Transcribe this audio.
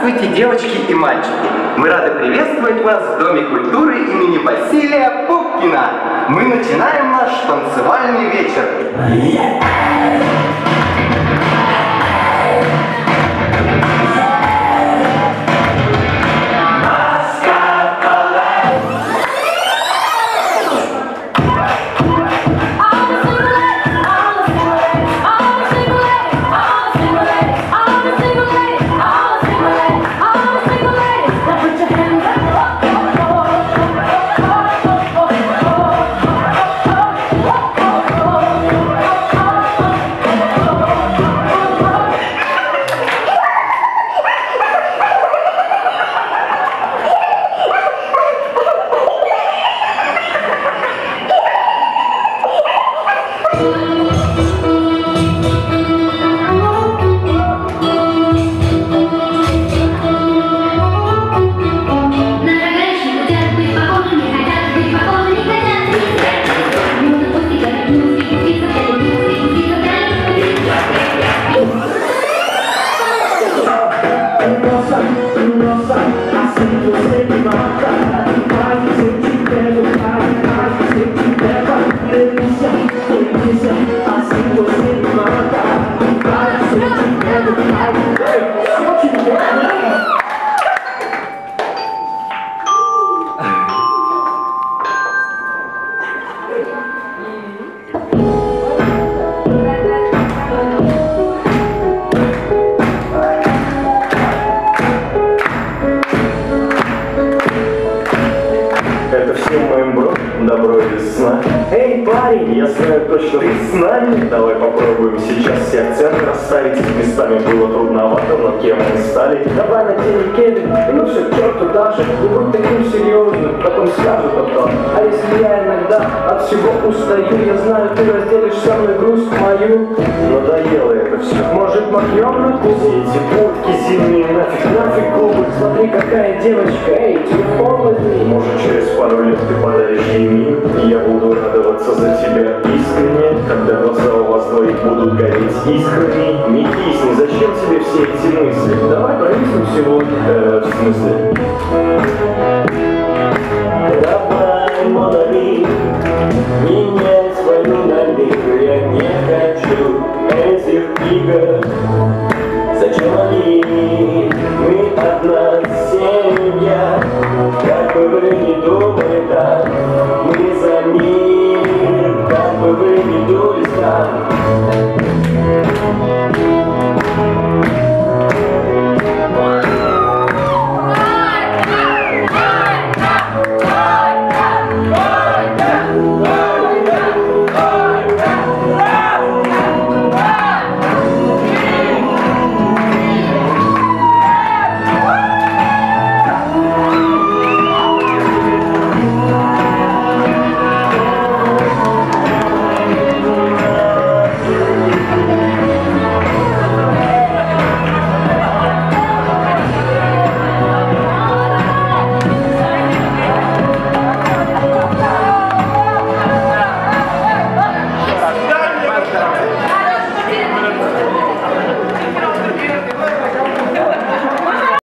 Здравствуйте, девочки и мальчики! Мы рады приветствовать вас в Доме культуры имени Василия Пупкина. Мы начинаем наш танцевальный вечер. Добро и весна. Эй, парень, я знаю точно, ты с нами. Давай попробуем сейчас все акценты расставить. Их местами было трудновато, но кем мы стали? Давай надень кеды, и ну все к черту даже. Не будь таким серьезным, потом скажут потом. А если я иногда от всего устаю, я знаю, ты разделишь со мной грусть мою. Надоело это все. Может, махнем на клуб? Все эти будки зимние, нафиг клубы. Смотри, какая девочка, эй, телефон возьми. Может, через пару лет ты подаришь ей мин, и я буду радоваться за тебя искренне, когда глаза у вас двоих будут гореть искренне. Не кисни, зачем тебе все эти мысли? Давай провиснем сегодня. В смысле?